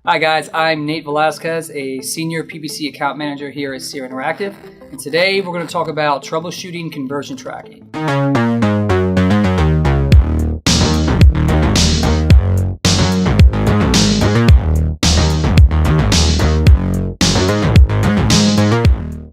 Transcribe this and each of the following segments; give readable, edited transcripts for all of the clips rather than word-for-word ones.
Hi guys, I'm Nate Velasquez, a Senior PPC Account Manager here at Seer Interactive, and today we're going to talk about troubleshooting conversion tracking.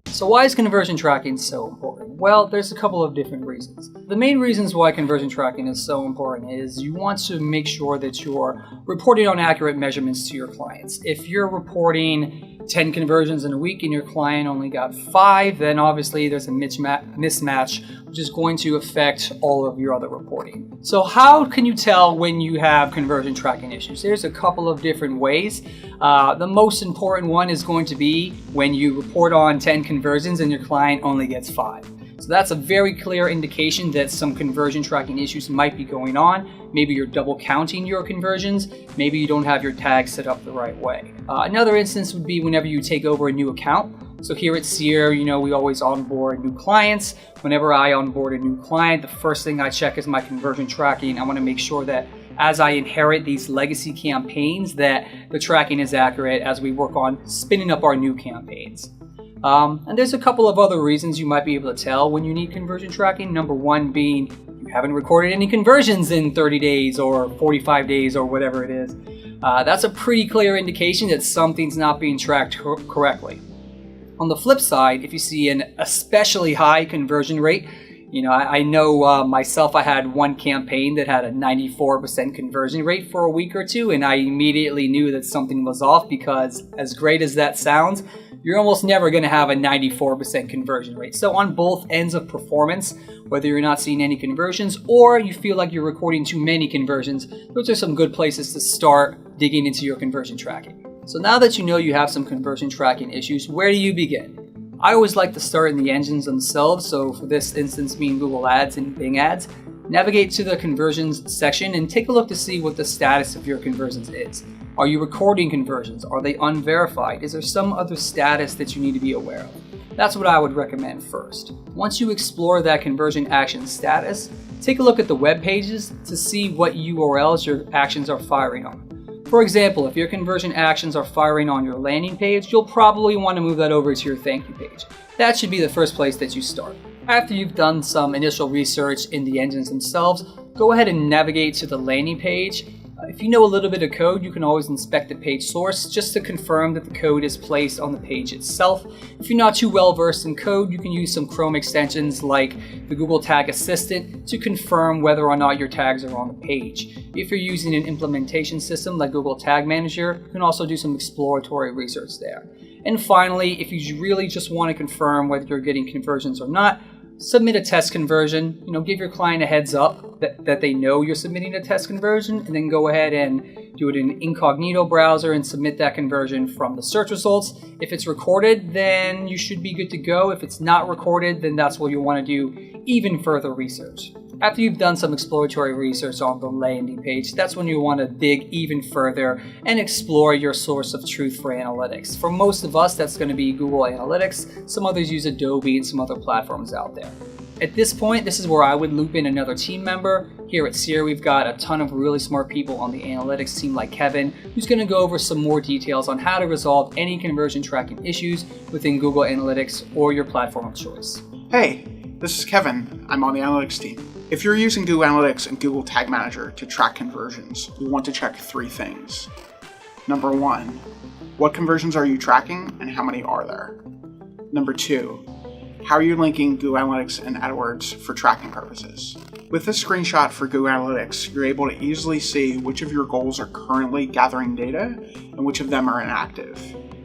So why is conversion tracking so important? Well, there's a couple of different reasons. The main reasons why conversion tracking is so important is you want to make sure that you're reporting on accurate measurements to your clients. If you're reporting 10 conversions in a week and your client only got 5, then obviously there's a mismatch, which is going to affect all of your other reporting. So how can you tell when you have conversion tracking issues? There's a couple of different ways. The most important one is going to be when you report on 10 conversions and your client only gets 5. So that's a very clear indication that some conversion tracking issues might be going on. Maybe you're double counting your conversions. Maybe you don't have your tags set up the right way. Another instance would be whenever you take over a new account. So here at Seer, we always onboard new clients. Whenever I onboard a new client, the first thing I check is my conversion tracking. I want to make sure that as I inherit these legacy campaigns, that the tracking is accurate as we work on spinning up our new campaigns. And there's a couple of other reasons you might be able to tell when you need conversion tracking. Number one being you haven't recorded any conversions in 30 days or 45 days or whatever it is. That's a pretty clear indication that something's not being tracked correctly. On the flip side, if you see an especially high conversion rate, I know myself, I had one campaign that had a 94% conversion rate for a week or two, and I immediately knew that something was off because as great as that sounds, you're almost never going to have a 94% conversion rate. So on both ends of performance, whether you're not seeing any conversions or you feel like you're recording too many conversions, those are some good places to start digging into your conversion tracking. So now that you know you have some conversion tracking issues, where do you begin? I always like to start in the engines themselves. So for this instance, being Google Ads and Bing Ads, navigate to the conversions section and take a look to see what the status of your conversions is. Are you recording conversions? Are they unverified? Is there some other status that you need to be aware of? That's what I would recommend first. Once you explore that conversion action status, take a look at the web pages to see what URLs your actions are firing on. For example, if your conversion actions are firing on your landing page, you'll probably want to move that over to your thank you page. That should be the first place that you start. After you've done some initial research in the engines themselves, go ahead and navigate to the landing page. If you know a little bit of code, you can always inspect the page source just to confirm that the code is placed on the page itself. If you're not too well versed in code, you can use some Chrome extensions like the Google Tag Assistant to confirm whether or not your tags are on the page. If you're using an implementation system like Google Tag Manager, you can also do some exploratory research there. And finally, if you really just want to confirm whether you're getting conversions or not, submit a test conversion. Give your client a heads up that they know you're submitting a test conversion, and then go ahead and do it in an incognito browser and submit that conversion from the search results. If it's recorded, then you should be good to go. If it's not recorded, then that's where you want to do even further research. After you've done some exploratory research on the landing page, that's when you want to dig even further and explore your source of truth for analytics. For most of us, that's going to be Google Analytics. Some others use Adobe and some other platforms out there. At this point, this is where I would loop in another team member. Here at Seer, we've got a ton of really smart people on the analytics team like Kevin, who's going to go over some more details on how to resolve any conversion tracking issues within Google Analytics or your platform of choice. Hey, this is Kevin. I'm on the analytics team. If you're using Google Analytics and Google Tag Manager to track conversions, you want to check 3 things. Number 1, what conversions are you tracking and how many are there? Number 2, how are you linking Google Analytics and AdWords for tracking purposes? With this screenshot for Google Analytics, you're able to easily see which of your goals are currently gathering data and which of them are inactive.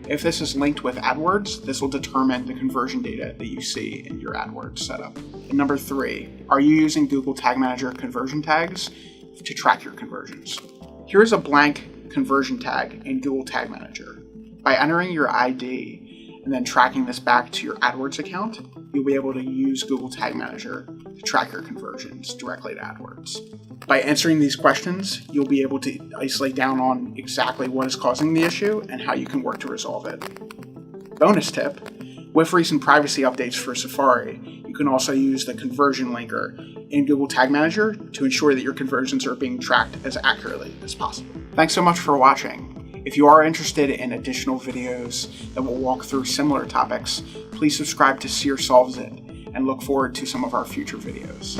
If this is linked with AdWords, this will determine the conversion data that you see in your AdWords setup. And number 3, are you using Google Tag Manager conversion tags to track your conversions? Here's a blank conversion tag in Google Tag Manager. By entering your ID and then tracking this back to your AdWords account, you'll be able to use Google Tag Manager to track your conversions directly to AdWords. By answering these questions, you'll be able to isolate down on exactly what is causing the issue and how you can work to resolve it. Bonus tip, with recent privacy updates for Safari, you can also use the conversion linker in Google Tag Manager to ensure that your conversions are being tracked as accurately as possible. Thanks so much for watching. If you are interested in additional videos that will walk through similar topics, please subscribe to Seer Solves It and look forward to some of our future videos.